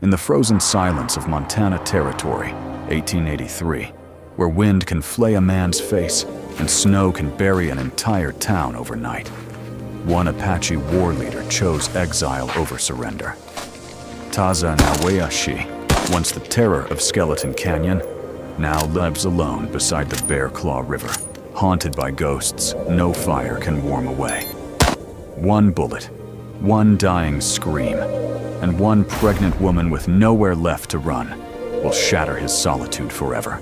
In the frozen silence of Montana Territory, 1883, where wind can flay a man's face and snow can bury an entire town overnight, one Apache war leader chose exile over surrender. Taza Naweashi, once the terror of Skeleton Canyon, now lives alone beside the Bear Claw River, haunted by ghosts no fire can warm away. One bullet, one dying scream, and one pregnant woman with nowhere left to run will shatter his solitude forever.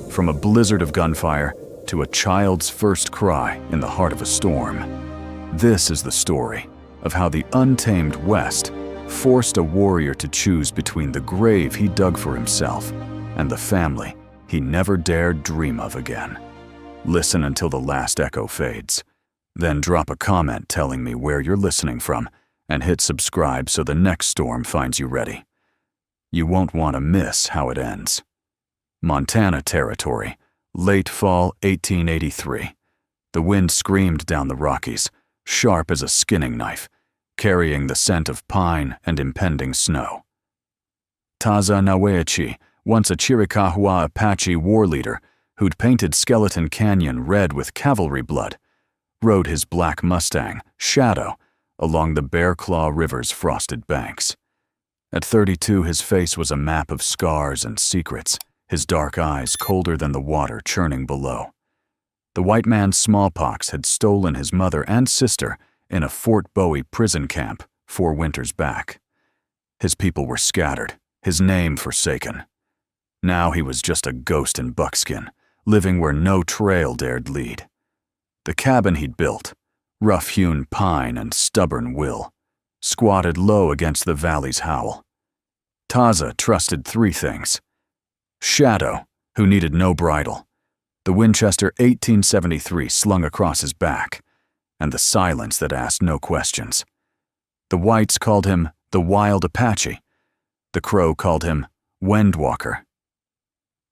From a blizzard of gunfire to a child's first cry in the heart of a storm, this is the story of how the untamed West forced a warrior to choose between the grave he dug for himself and the family he never dared dream of again. Listen until the last echo fades. Then drop a comment telling me where you're listening from and hit subscribe so the next storm finds you ready. You won't want to miss how it ends. Montana Territory, late fall 1883. The wind screamed down the Rockies, sharp as a skinning knife, carrying the scent of pine and impending snow. Taza Naweachi, once a Chiricahua Apache war leader who'd painted Skeleton Canyon red with cavalry blood, rode his black Mustang, Shadow, along the Bear Claw River's frosted banks. At 32, his face was a map of scars and secrets, his dark eyes colder than the water churning below. The white man's smallpox had stolen his mother and sister in a Fort Bowie prison camp 4 winters back. His people were scattered, his name forsaken. Now he was just a ghost in buckskin, living where no trail dared lead. The cabin he'd built, rough-hewn pine and stubborn will, squatted low against the valley's howl. Taza trusted 3 things: Shadow, who needed no bridle, the Winchester 1873 slung across his back, and the silence that asked no questions. The whites called him the Wild Apache. The Crow called him Windwalker.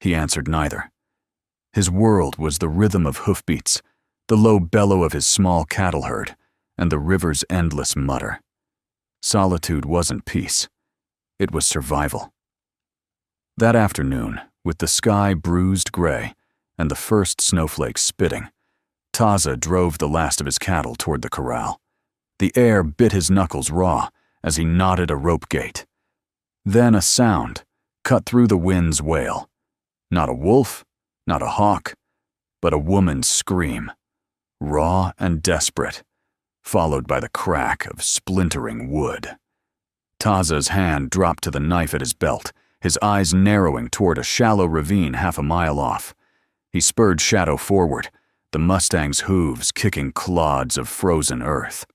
He answered neither. His world was the rhythm of hoofbeats, the low bellow of his small cattle herd, and the river's endless mutter. Solitude wasn't peace. It was survival. That afternoon, with the sky bruised gray and the first snowflakes spitting, Taza drove the last of his cattle toward the corral. The air bit his knuckles raw as he knotted a rope gate. Then a sound cut through the wind's wail. Not a wolf, not a hawk, but a woman's scream, raw and desperate, followed by the crack of splintering wood. Taza's hand dropped to the knife at his belt, his eyes narrowing toward a shallow ravine half a mile off. He spurred Shadow forward, the Mustang's hooves kicking clods of frozen earth.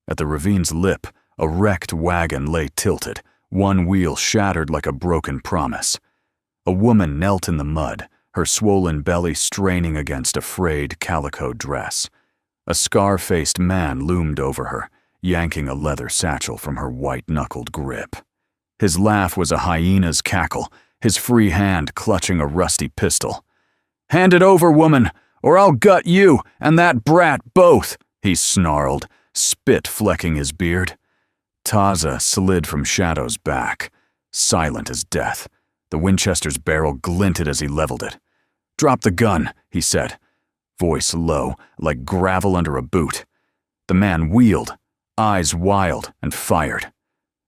At the ravine's lip, a wrecked wagon lay tilted, one wheel shattered like a broken promise. A woman knelt in the mud, her swollen belly straining against a frayed calico dress. A scar-faced man loomed over her, yanking a leather satchel from her white-knuckled grip. His laugh was a hyena's cackle, his free hand clutching a rusty pistol. "Hand it over, woman, or I'll gut you and that brat both," he snarled, spit flecking his beard. Taza slid from Shadow's back, silent as death. The Winchester's barrel glinted as he leveled it. "Drop the gun," he said, voice low, like gravel under a boot. The man wheeled, eyes wild, and fired.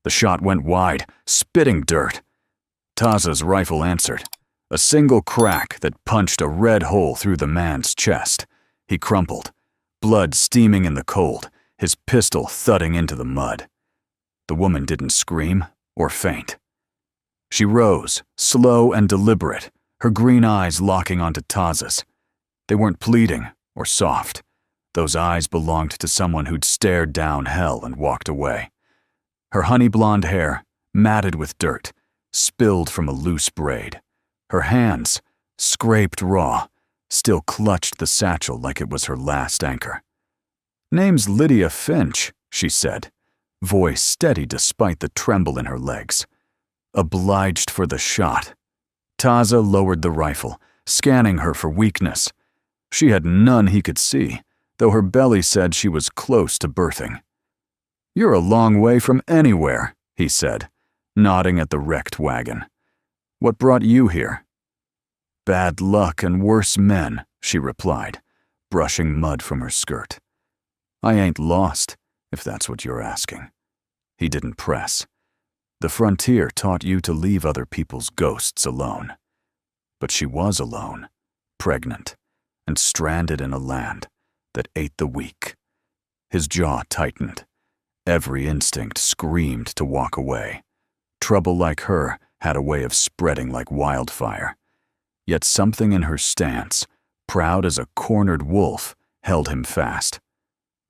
The shot went wide, spitting dirt. Taza's rifle answered, a single crack that punched a red hole through the man's chest. He crumpled, blood steaming in the cold, his pistol thudding into the mud. The woman didn't scream or faint. She rose, slow and deliberate, her green eyes locking onto Taza's. They weren't pleading or soft. Those eyes belonged to someone who'd stared down hell and walked away. Her honey blonde hair, matted with dirt, spilled from a loose braid. Her hands, scraped raw, still clutched the satchel like it was her last anchor. "Name's Lydia Finch," she said, voice steady despite the tremble in her legs. Obliged for the shot. Taza lowered the rifle, scanning her for weakness. She had none he could see, though her belly said she was close to birthing. "You're a long way from anywhere," he said, nodding at the wrecked wagon. "What brought you here?" "Bad luck and worse men," she replied, brushing mud from her skirt. "I ain't lost, if that's what you're asking." He didn't press. "The frontier taught you to leave other people's ghosts alone." But she was alone, pregnant, and stranded in a land that ate the weak. His jaw tightened. Every instinct screamed to walk away. Trouble like her had a way of spreading like wildfire. Yet something in her stance, proud as a cornered wolf, held him fast.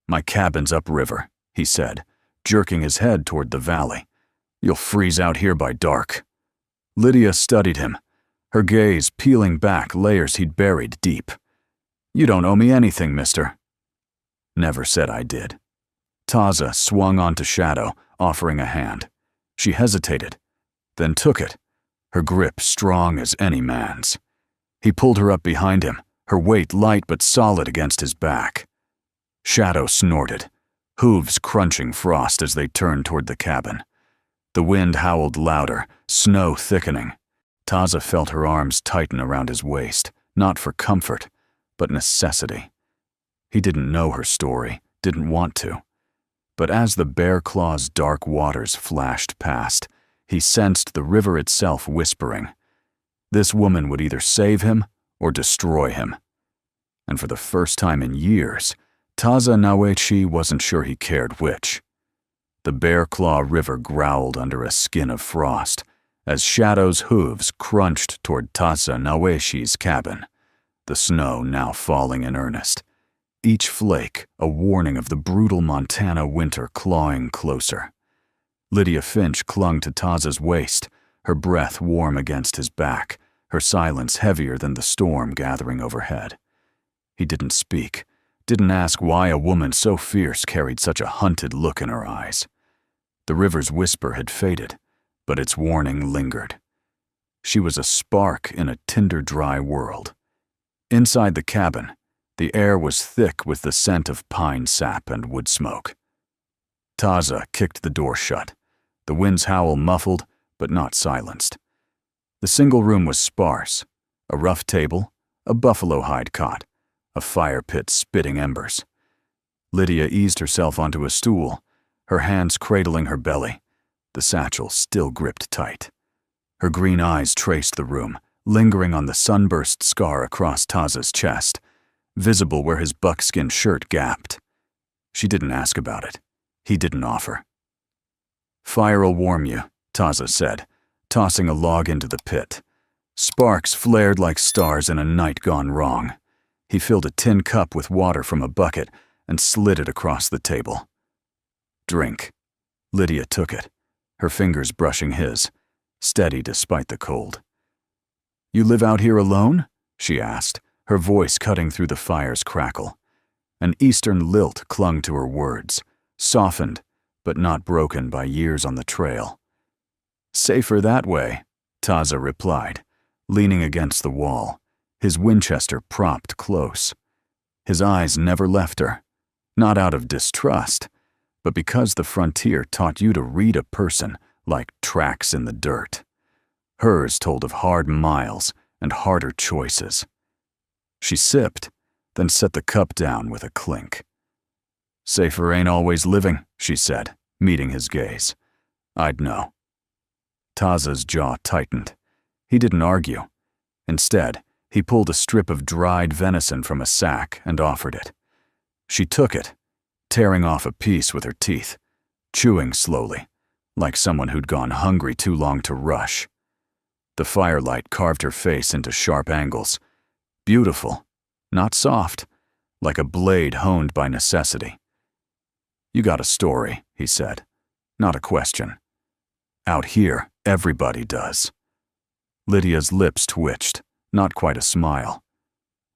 "My cabin's upriver," he said, jerking his head toward the valley. "You'll freeze out here by dark." Lydia studied him, her gaze peeling back layers he'd buried deep. "You don't owe me anything, mister." "Never said I did." Taza swung onto Shadow, offering a hand. She hesitated, then took it, her grip strong as any man's. He pulled her up behind him, her weight light but solid against his back. Shadow snorted, hooves crunching frost as they turned toward the cabin. The wind howled louder, snow thickening. Taza felt her arms tighten around his waist, not for comfort, but necessity. He didn't know her story, didn't want to. But as the bear claw's dark waters flashed past, he sensed the river itself whispering. This woman would either save him or destroy him. And for the first time in years, Taza Nawechi wasn't sure he cared which. The Bear Claw River growled under a skin of frost as Shadow's hooves crunched toward Taza Nawechi's cabin, the snow now falling in earnest, each flake a warning of the brutal Montana winter clawing closer. Lydia Finch clung to Taza's waist, her breath warm against his back, her silence heavier than the storm gathering overhead. He didn't speak, didn't ask why a woman so fierce carried such a hunted look in her eyes. The river's whisper had faded, but its warning lingered. She was a spark in a tinder-dry world. Inside the cabin, the air was thick with the scent of pine sap and wood smoke. Taza kicked the door shut, the wind's howl muffled but not silenced. The single room was sparse, a rough table, a buffalo hide cot, a fire pit spitting embers. Lydia eased herself onto a stool, her hands cradling her belly, the satchel still gripped tight. Her green eyes traced the room, lingering on the sunburst scar across Taza's chest, visible where his buckskin shirt gapped. She didn't ask about it. He didn't offer. "Fire'll warm you," Taza said, tossing a log into the pit. Sparks flared like stars in a night gone wrong. He filled a tin cup with water from a bucket and slid it across the table. "Drink." Lydia took it, her fingers brushing his, steady despite the cold. "You live out here alone?" she asked, her voice cutting through the fire's crackle. An eastern lilt clung to her words, softened but not broken by years on the trail. "Safer that way," Taza replied, leaning against the wall, his Winchester propped close. His eyes never left her, not out of distrust, but because the frontier taught you to read a person like tracks in the dirt. Hers told of hard miles and harder choices. She sipped, then set the cup down with a clink. "Safer ain't always living," she said, meeting his gaze. "I'd know." Taza's jaw tightened. He didn't argue. Instead, he pulled a strip of dried venison from a sack and offered it. She took it, tearing off a piece with her teeth, chewing slowly, like someone who'd gone hungry too long to rush. The firelight carved her face into sharp angles. Beautiful, not soft, like a blade honed by necessity. "You got a story," he said, "not a question. Out here, everybody does." Lydia's lips twitched, not quite a smile.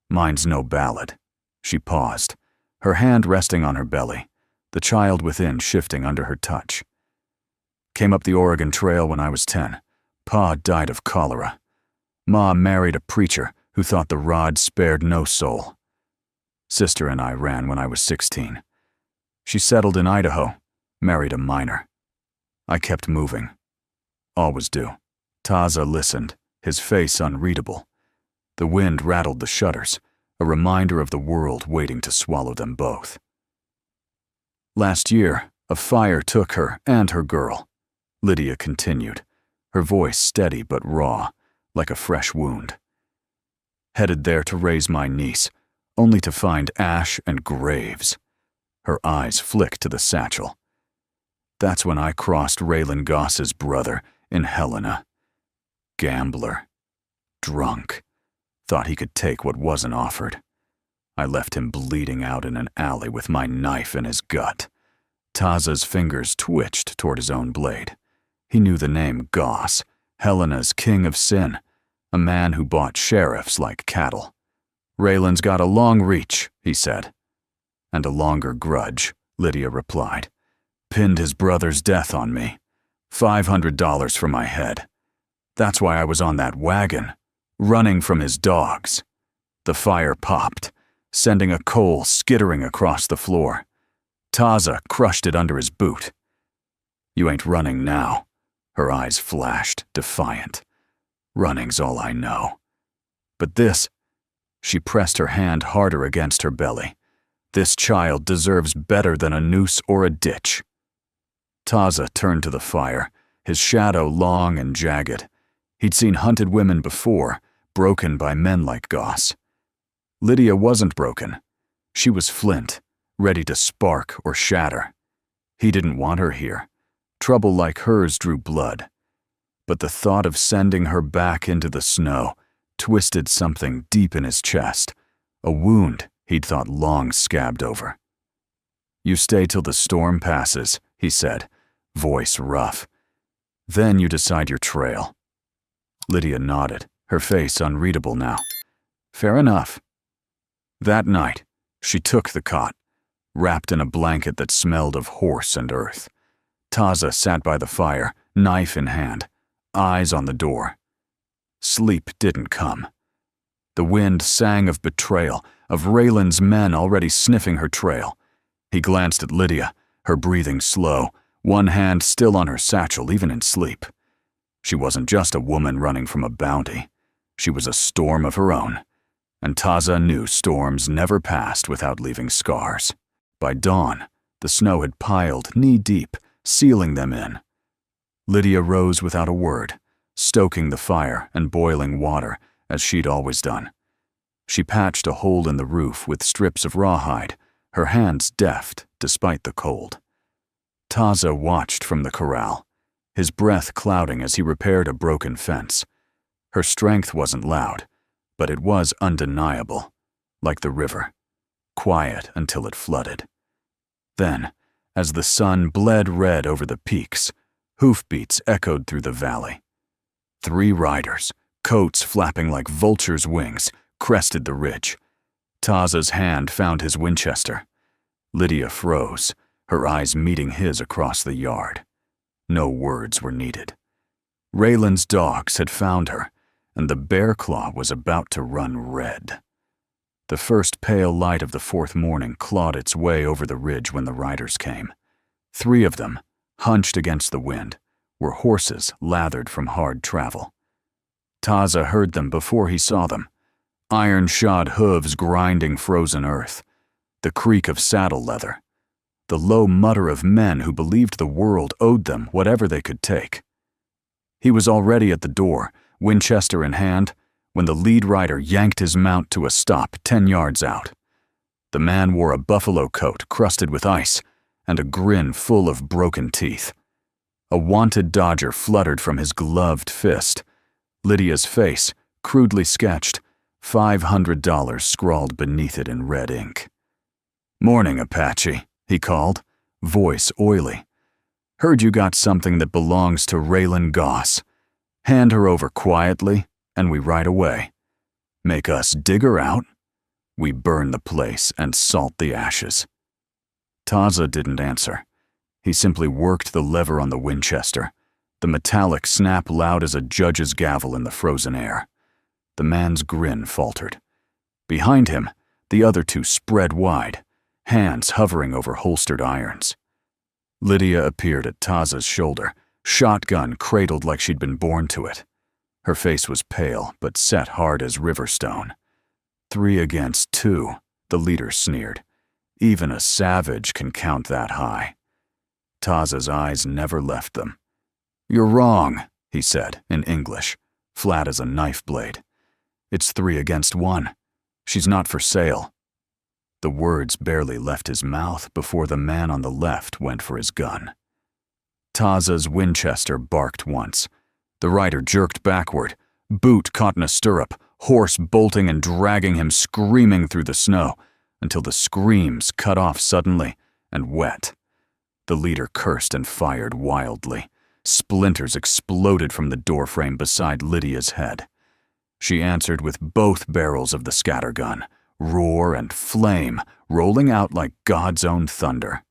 "Mine's no ballad." She paused, her hand resting on her belly, the child within shifting under her touch. "Came up the Oregon Trail when I was 10. Pa died of cholera. Ma married a preacher who thought the rod spared no soul. Sister and I ran when I was 16. She settled in Idaho, married a miner. I kept moving. Always do. Taza listened, his face unreadable. The wind rattled the shutters, a reminder of the world waiting to swallow them both. Last year, a fire took her and her girl. Lydia continued, her voice steady but raw, like a fresh wound. Headed there to raise my niece, only to find ash and graves. Her eyes flicked to the satchel. That's when I crossed Raylan Goss's brother in Helena. Gambler. Drunk. Thought he could take what wasn't offered. I left him bleeding out in an alley with my knife in his gut. Taza's fingers twitched toward his own blade. He knew the name Goss, Helena's king of sin, a man who bought sheriffs like cattle. Raylan's got a long reach, he said. And a longer grudge, Lydia replied. Pinned his brother's death on me. $500 for my head. That's why I was on that wagon, running from his dogs. The fire popped, sending a coal skittering across the floor. Taza crushed it under his boot. You ain't running now. Her eyes flashed, defiant. Running's all I know. But this, she pressed her hand harder against her belly. This child deserves better than a noose or a ditch. Taza turned to the fire, his shadow long and jagged. He'd seen hunted women before, broken by men like Goss. Lydia wasn't broken. She was flint, ready to spark or shatter. He didn't want her here. Trouble like hers drew blood. But the thought of sending her back into the snow twisted something deep in his chest, a wound he'd thought long scabbed over. You stay till the storm passes, he said, voice rough. Then you decide your trail. Lydia nodded, her face unreadable now. Fair enough. That night, she took the cot, wrapped in a blanket that smelled of horse and earth. Taza sat by the fire, knife in hand, eyes on the door. Sleep didn't come. The wind sang of betrayal, of Raylan's men already sniffing her trail. He glanced at Lydia, her breathing slow, one hand still on her satchel even in sleep. She wasn't just a woman running from a bounty. She was a storm of her own. And Taza knew storms never passed without leaving scars. By dawn, the snow had piled knee-deep, sealing them in. Lydia rose without a word, stoking the fire and boiling water, as she'd always done. She patched a hole in the roof with strips of rawhide, her hands deft despite the cold. Taza watched from the corral, his breath clouding as he repaired a broken fence. Her strength wasn't loud, but it was undeniable, like the river, quiet until it flooded. Then, as the sun bled red over the peaks, hoofbeats echoed through the valley. 3 riders, coats flapping like vultures' wings, crested the ridge. Taza's hand found his Winchester. Lydia froze, her eyes meeting his across the yard. No words were needed. Raylan's dogs had found her, and the bear claw was about to run red. The first pale light of the 4th morning clawed its way over the ridge when the riders came. 3 of them, hunched against the wind, were horses lathered from hard travel. Taza heard them before he saw them, iron-shod hooves grinding frozen earth, the creak of saddle leather, the low mutter of men who believed the world owed them whatever they could take. He was already at the door, Winchester in hand, when the lead rider yanked his mount to a stop 10 yards out. The man wore a buffalo coat crusted with ice and a grin full of broken teeth. A wanted dodger fluttered from his gloved fist. Lydia's face, crudely sketched, $500 scrawled beneath it in red ink. "Morning, Apache," he called, voice oily. "Heard you got something that belongs to Raylan Goss. Hand her over quietly, and we ride away. Make us dig her out. We burn the place and salt the ashes." Taza didn't answer. He simply worked the lever on the Winchester, the metallic snap loud as a judge's gavel in the frozen air. The man's grin faltered. Behind him, the other 2 spread wide, hands hovering over holstered irons. Lydia appeared at Taza's shoulder, shotgun cradled like she'd been born to it. Her face was pale, but set hard as river stone. 3 against 2, the leader sneered. Even a savage can count that high. Taza's eyes never left them. "You're wrong," he said in English, flat as a knife blade. "It's 3 against 1. She's not for sale." The words barely left his mouth before the man on the left went for his gun. Taza's Winchester barked once. The rider jerked backward, boot caught in a stirrup, horse bolting and dragging him screaming through the snow, until the screams cut off suddenly and wet. The leader cursed and fired wildly. Splinters exploded from the doorframe beside Lydia's head. She answered with both barrels of the scattergun, roar and flame rolling out like God's own thunder.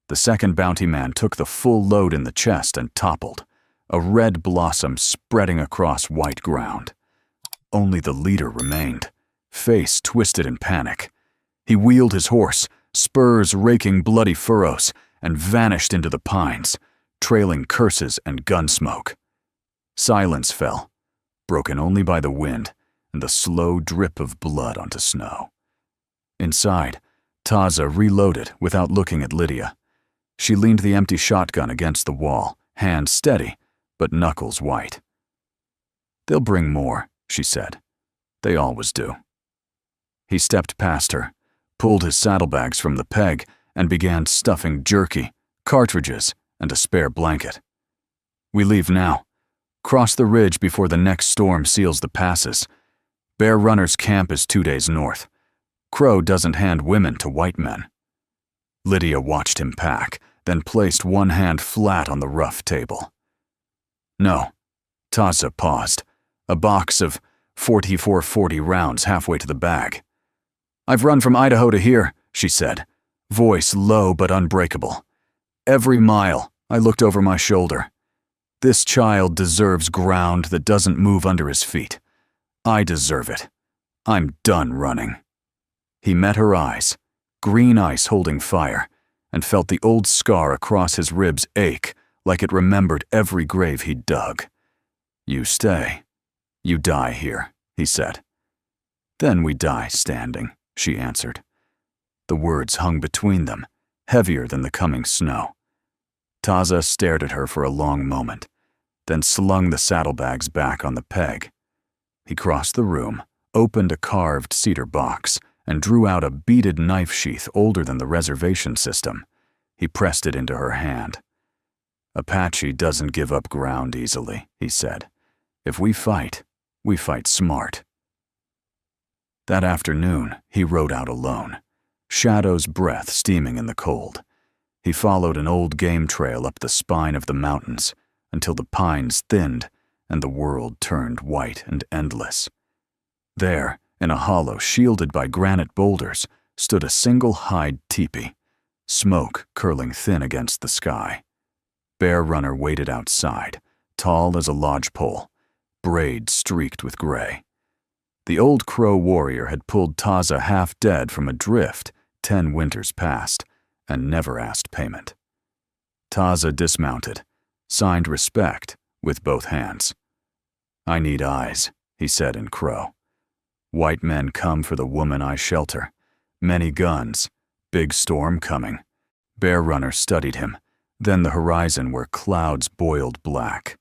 The second bounty man took the full load in the chest and toppled, a red blossom spreading across white ground. Only the leader remained, face twisted in panic. He wheeled his horse, spurs raking bloody furrows, and vanished into the pines, trailing curses and gun smoke. Silence fell, broken only by the wind and the slow drip of blood onto snow. Inside, Taza reloaded without looking at Lydia. She leaned the empty shotgun against the wall, hand steady, but knuckles white. "They'll bring more," she said. "They always do." He stepped past her, pulled his saddlebags from the peg, and began stuffing jerky, cartridges, and a spare blanket. "We leave now. Cross the ridge before the next storm seals the passes. Bear Runner's camp is 2 days north. Crow doesn't hand women to white men." Lydia watched him pack, then placed one hand flat on the rough table. "No." Taza paused, a box of 44-40 rounds halfway to the bag. "I've run from Idaho to here," she said, voice low but unbreakable. "Every mile, I looked over my shoulder. This child deserves ground that doesn't move under his feet. I deserve it. I'm done running." He met her eyes, green ice holding fire, and felt the old scar across his ribs ache like it remembered every grave he'd dug. "You stay. You die here," he said. "Then we die standing," she answered. The words hung between them, heavier than the coming snow. Taza stared at her for a long moment, then slung the saddlebags back on the peg. He crossed the room, opened a carved cedar box, and drew out a beaded knife sheath older than the reservation system. He pressed it into her hand. "Apache doesn't give up ground easily," he said. "If we fight smart." That afternoon, he rode out alone, Shadow's breath steaming in the cold. He followed an old game trail up the spine of the mountains until the pines thinned and the world turned white and endless. There, in a hollow shielded by granite boulders, stood a single hide teepee, smoke curling thin against the sky. Bear Runner waited outside, tall as a lodgepole, braids streaked with gray. The old Crow warrior had pulled Taza half dead from a drift 10 winters past, and never asked payment. Taza dismounted, signed respect with both hands. "I need eyes," he said in Crow. "White men come for the woman I shelter. Many guns, big storm coming." Bear Runner studied him, then the horizon where clouds boiled black.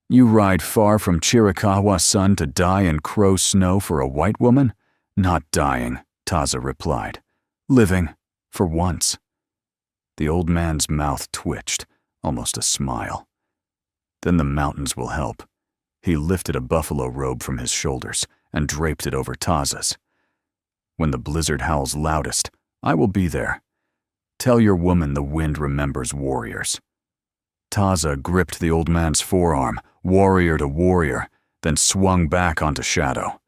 "You ride far from Chiricahua sun to die in Crow snow for a white woman?" "Not dying," Taza replied. "Living, for once." The old man's mouth twitched, almost a smile. "Then the mountains will help." He lifted a buffalo robe from his shoulders and draped it over Taza's. "When the blizzard howls loudest, I will be there. Tell your woman the wind remembers warriors." Taza gripped the old man's forearm, warrior to warrior, then swung back onto Shadow.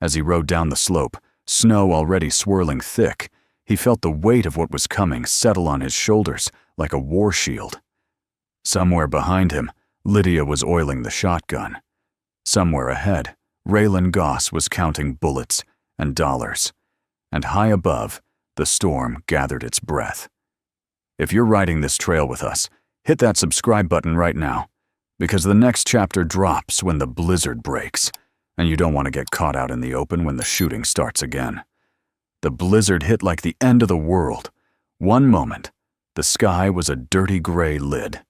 As he rode down the slope, snow already swirling thick, he felt the weight of what was coming settle on his shoulders like a war shield. Somewhere behind him, Lydia was oiling the shotgun. Somewhere ahead, Raylan Goss was counting bullets and dollars. And high above, the storm gathered its breath. If you're riding this trail with us, hit that subscribe button right now. because the next chapter drops when the blizzard breaks, and you don't want to get caught out in the open when the shooting starts again. The blizzard hit like the end of the world. One moment, the sky was a dirty gray lid.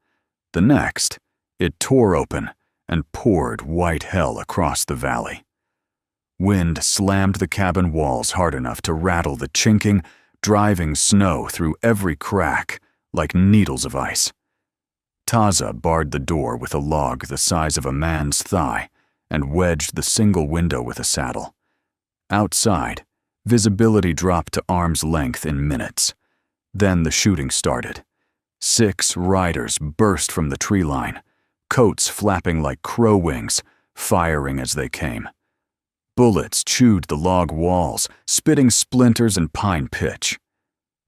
The next, it tore open and poured white hell across the valley. Wind slammed the cabin walls hard enough to rattle the chinking, driving snow through every crack like needles of ice. Taza barred the door with a log the size of a man's thigh and wedged the single window with a saddle. Outside, visibility dropped to arm's length in minutes. Then the shooting started. 6 riders burst from the tree line, coats flapping like crow wings, firing as they came. Bullets chewed the log walls, spitting splinters and pine pitch.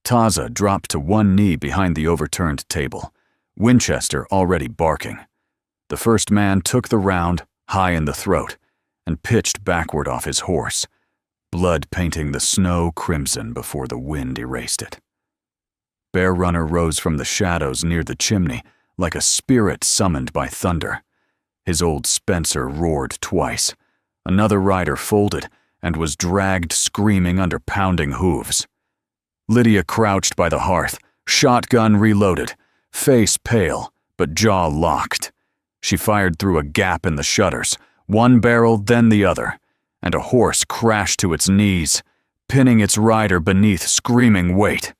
Taza dropped to one knee behind the overturned table, Winchester already barking. The first man took the round, high in the throat, and pitched backward off his horse, blood painting the snow crimson before the wind erased it. Bear Runner rose from the shadows near the chimney like a spirit summoned by thunder. His old Spencer roared twice. Another rider folded and was dragged screaming under pounding hooves. Lydia crouched by the hearth, shotgun reloaded, face pale but jaw locked. She fired through a gap in the shutters, one barrel then the other, and a horse crashed to its knees, pinning its rider beneath screaming weight.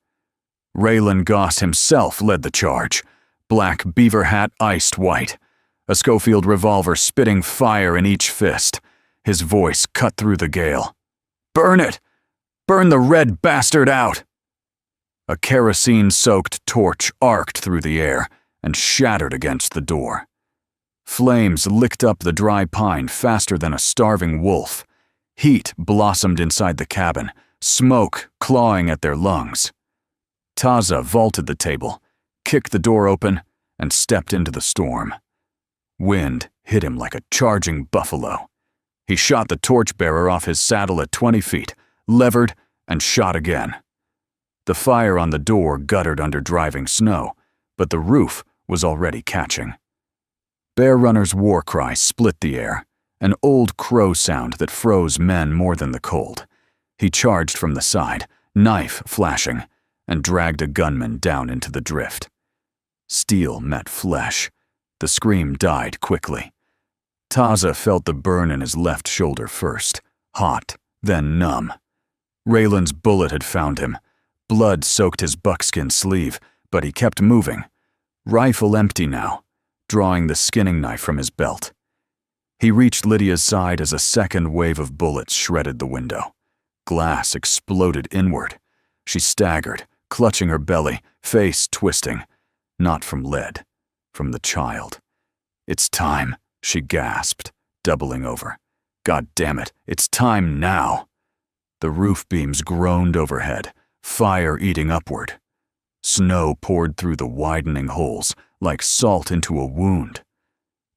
Raylan Goss himself led the charge, black beaver hat iced white, a Schofield revolver spitting fire in each fist. His voice cut through the gale. "Burn it! Burn the red bastard out!" A kerosene-soaked torch arced through the air and shattered against the door. Flames licked up the dry pine faster than a starving wolf. Heat blossomed inside the cabin, smoke clawing at their lungs. Taza vaulted the table, kicked the door open, and stepped into the storm. Wind hit him like a charging buffalo. He shot the torchbearer off his saddle at 20 feet, levered, and shot again. The fire on the door guttered under driving snow, but the roof was already catching. Bear Runner's war cry split the air, an old crow sound that froze men more than the cold. He charged from the side, knife flashing, and dragged a gunman down into the drift. Steel met flesh. The scream died quickly. Taza felt the burn in his left shoulder first, hot, then numb. Raylan's bullet had found him. Blood soaked his buckskin sleeve, but he kept moving. Rifle empty now, drawing the skinning knife from his belt. He reached Lydia's side as a second wave of bullets shredded the window. Glass exploded inward. She staggered, clutching her belly, face twisting. Not from lead, from the child. "It's time," she gasped, doubling over. "God damn it, it's time now." The roof beams groaned overhead, fire eating upward. Snow poured through the widening holes like salt into a wound.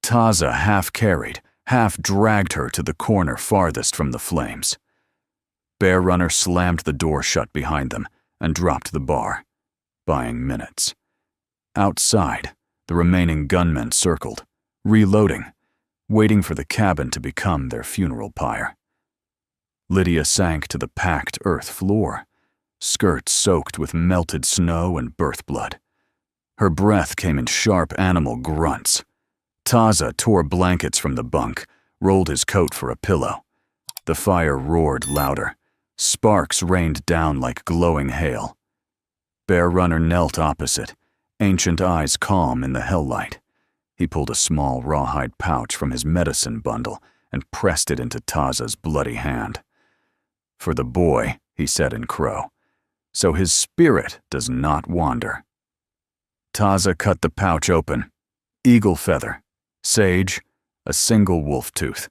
Taza half carried, half dragged her to the corner farthest from the flames. Bear Runner slammed the door shut behind them and dropped the bar, buying minutes. Outside, the remaining gunmen circled, reloading, waiting for the cabin to become their funeral pyre. Lydia sank to the packed earth floor, skirts soaked with melted snow and birth blood. Her breath came in sharp animal grunts. Taza tore blankets from the bunk, rolled his coat for a pillow. The fire roared louder. Sparks rained down like glowing hail. Bear Runner knelt opposite, ancient eyes calm in the hell light. He pulled a small rawhide pouch from his medicine bundle and pressed it into Taza's bloody hand. "For the boy," he said in Crow, "so his spirit does not wander." Taza cut the pouch open. Eagle feather, sage, a single wolf tooth.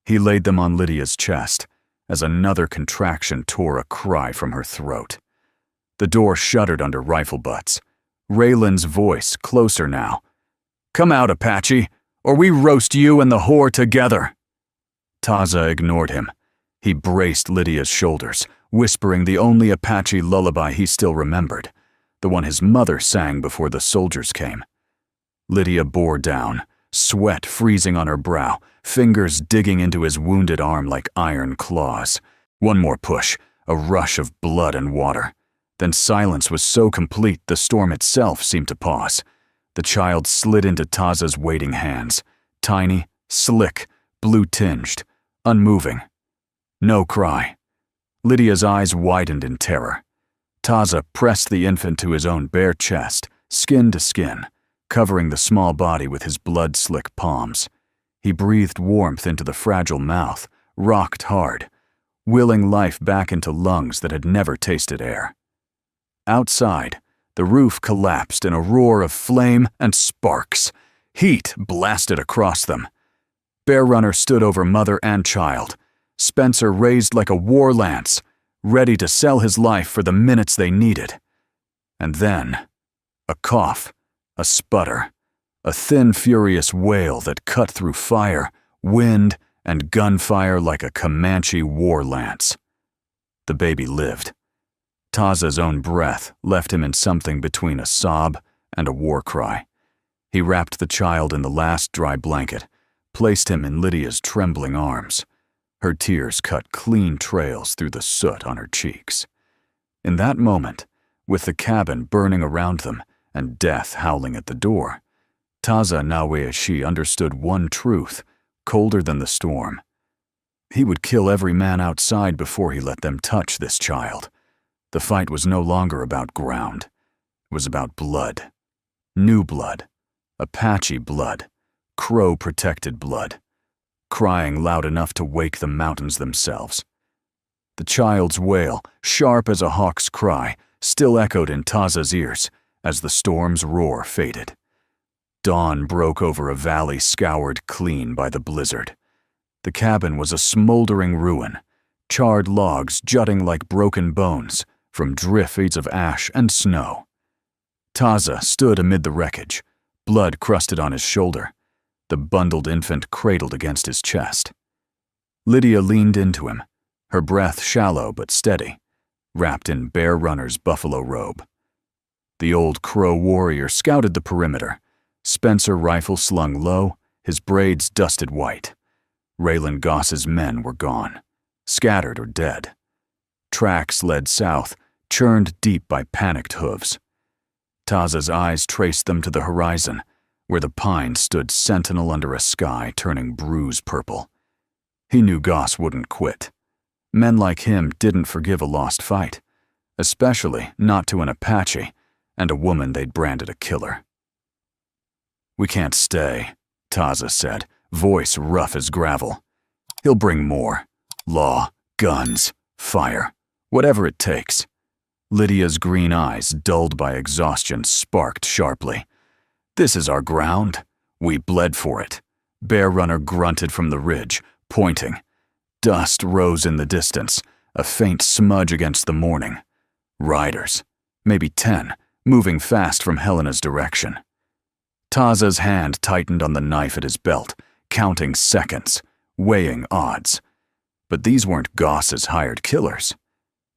He laid them on Lydia's chest as another contraction tore a cry from her throat. The door shuddered under rifle butts. Raylan's voice, closer now. "Come out, Apache, or we roast you and the whore together." Taza ignored him. He braced Lydia's shoulders, whispering the only Apache lullaby he still remembered, the one his mother sang before the soldiers came. Lydia bore down, sweat freezing on her brow, fingers digging into his wounded arm like iron claws. One more push, a rush of blood and water. Then silence was so complete the storm itself seemed to pause. The child slid into Taza's waiting hands, tiny, slick, blue-tinged, unmoving. No cry. Lydia's eyes widened in terror. Taza pressed the infant to his own bare chest, skin to skin, covering the small body with his blood-slick palms. He breathed warmth into the fragile mouth, rocked hard, willing life back into lungs that had never tasted air. Outside, the roof collapsed in a roar of flame and sparks. Heat blasted across them. Bear Runner stood over mother and child, Spencer raised like a war lance, ready to sell his life for the minutes they needed. And then, a cough, a sputter, a thin, furious wail that cut through fire, wind, and gunfire like a Comanche war lance. The baby lived. Taza's own breath left him in something between a sob and a war cry. He wrapped the child in the last dry blanket, placed him in Lydia's trembling arms. Her tears cut clean trails through the soot on her cheeks. In that moment, with the cabin burning around them and death howling at the door, Taza Naweashi understood one truth, colder than the storm. He would kill every man outside before he let them touch this child. The fight was no longer about ground. It was about blood. New blood. Apache blood. Crow-protected blood. Crying loud enough to wake the mountains themselves. The child's wail, sharp as a hawk's cry, still echoed in Taza's ears as the storm's roar faded. Dawn broke over a valley scoured clean by the blizzard. The cabin was a smoldering ruin, charred logs jutting like broken bones from drifts of ash and snow. Taza stood amid the wreckage, blood crusted on his shoulder, the bundled infant cradled against his chest. Lydia leaned into him, her breath shallow but steady, wrapped in Bear Runner's buffalo robe. The old Crow warrior scouted the perimeter, Spencer rifle slung low, his braids dusted white. Raylan Goss's men were gone, scattered or dead. Tracks led south, churned deep by panicked hooves. Taza's eyes traced them to the horizon, where the pines stood sentinel under a sky turning bruise purple. He knew Goss wouldn't quit. Men like him didn't forgive a lost fight, especially not to an Apache and a woman they'd branded a killer. "We can't stay," Taza said, voice rough as gravel. "He'll bring more. Law, guns, fire, whatever it takes." Lydia's green eyes, dulled by exhaustion, sparked sharply. "This is our ground. We bled for it." Bear Runner grunted from the ridge, pointing. Dust rose in the distance, a faint smudge against the morning. Riders, maybe 10, moving fast from Helena's direction. Taza's hand tightened on the knife at his belt, counting seconds, weighing odds. But these weren't Goss's hired killers.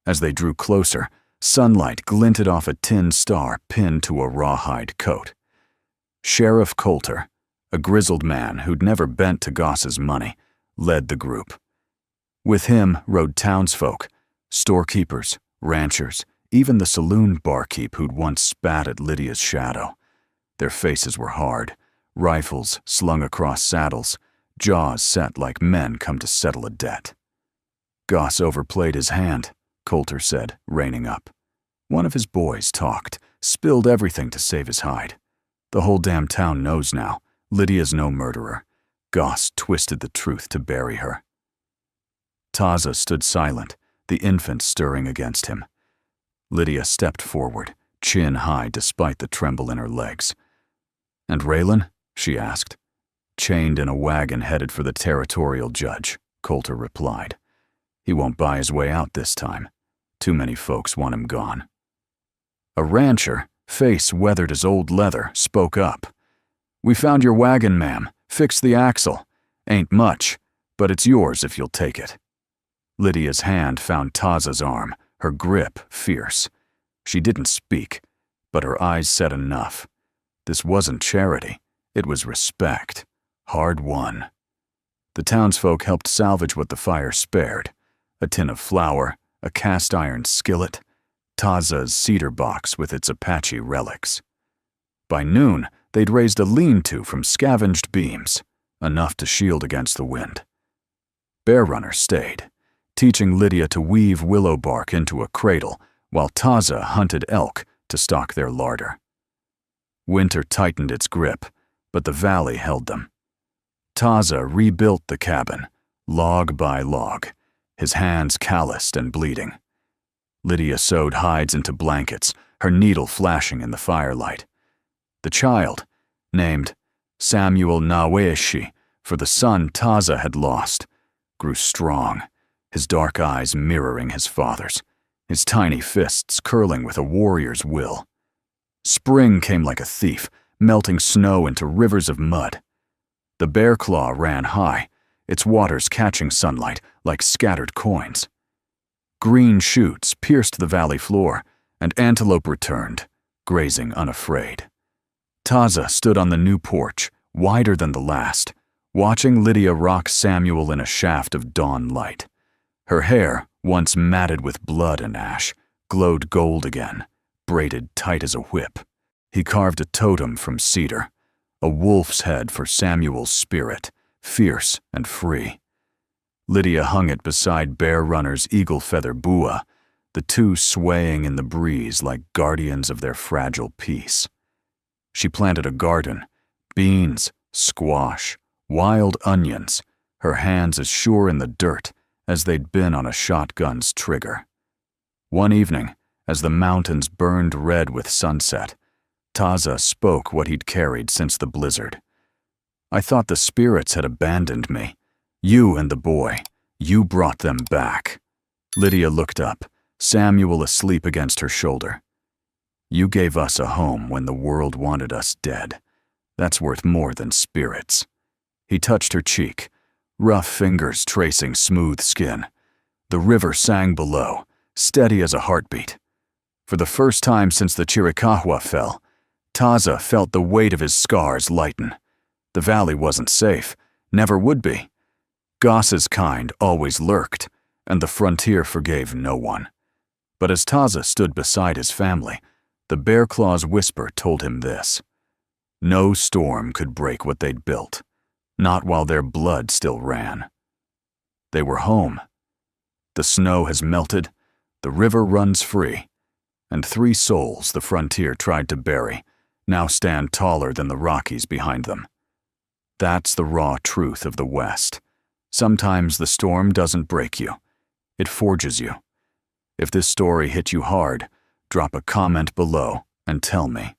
As they drew closer, sunlight glinted off a tin star pinned to a rawhide coat. Sheriff Coulter, a grizzled man who'd never bent to Goss's money, led the group. With him rode townsfolk, storekeepers, ranchers, even the saloon barkeep who'd once spat at Lydia's shadow. Their faces were hard, rifles slung across saddles, jaws set like men come to settle a debt. "Goss overplayed his hand," Coulter said, reining up. "One of his boys talked, spilled everything to save his hide. The whole damn town knows now, Lydia's no murderer. Goss twisted the truth to bury her." Taza stood silent, the infant stirring against him. Lydia stepped forward, chin high despite the tremble in her legs. "And Raylan?" she asked. "Chained in a wagon headed for the territorial judge," Coulter replied. "He won't buy his way out this time. Too many folks want him gone." A rancher, face weathered as old leather, spoke up. "We found your wagon, ma'am. Fixed the axle. Ain't much, but it's yours if you'll take it." Lydia's hand found Taza's arm, her grip fierce. She didn't speak, but her eyes said enough. This wasn't charity. It was respect, hard won. The townsfolk helped salvage what the fire spared: a tin of flour, a cast-iron skillet, Taza's cedar box with its Apache relics. By noon, they'd raised a lean-to from scavenged beams, enough to shield against the wind. Bear Runner stayed, teaching Lydia to weave willow bark into a cradle while Taza hunted elk to stock their larder. Winter tightened its grip, but the valley held them. Taza rebuilt the cabin, log by log, his hands calloused and bleeding. Lydia sewed hides into blankets, her needle flashing in the firelight. The child, named Samuel Naweshi for the son Taza had lost, grew strong, his dark eyes mirroring his father's, his tiny fists curling with a warrior's will. Spring came like a thief, melting snow into rivers of mud. The bear claw ran high, its waters catching sunlight like scattered coins. Green shoots pierced the valley floor, and antelope returned, grazing unafraid. Taza stood on the new porch, wider than the last, watching Lydia rock Samuel in a shaft of dawn light. Her hair, once matted with blood and ash, glowed gold again, braided tight as a whip. He carved a totem from cedar, a wolf's head for Samuel's spirit, fierce and free. Lydia hung it beside Bear Runner's eagle feather bua, the two swaying in the breeze like guardians of their fragile peace. She planted a garden, beans, squash, wild onions, her hands as sure in the dirt as they'd been on a shotgun's trigger. One evening, as the mountains burned red with sunset, Taza spoke what he'd carried since the blizzard. "I thought the spirits had abandoned me. You and the boy, you brought them back." Lydia looked up, Samuel asleep against her shoulder. "You gave us a home when the world wanted us dead. That's worth more than spirits." He touched her cheek, rough fingers tracing smooth skin. The river sang below, steady as a heartbeat. For the first time since the Chiricahua fell, Taza felt the weight of his scars lighten. The valley wasn't safe, never would be. Goss's kind always lurked, and the frontier forgave no one. But as Taza stood beside his family, the bear claw's whisper told him this: no storm could break what they'd built, not while their blood still ran. They were home. The snow has melted, the river runs free, and 3 souls the frontier tried to bury now stand taller than the Rockies behind them. That's the raw truth of the West. Sometimes the storm doesn't break you, it forges you. If this story hit you hard, drop a comment below and tell me,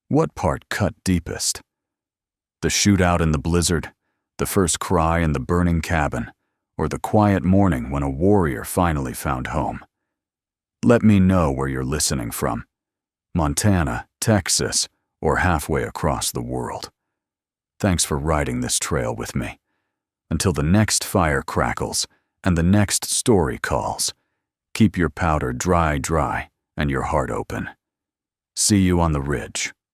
what part cut deepest? The shootout in the blizzard, the first cry in the burning cabin, or the quiet morning when a warrior finally found home? Let me know where you're listening from: Montana, Texas, or halfway across the world. Thanks for riding this trail with me. Until the next fire crackles and the next story calls, keep your powder dry and your heart open. See you on the ridge.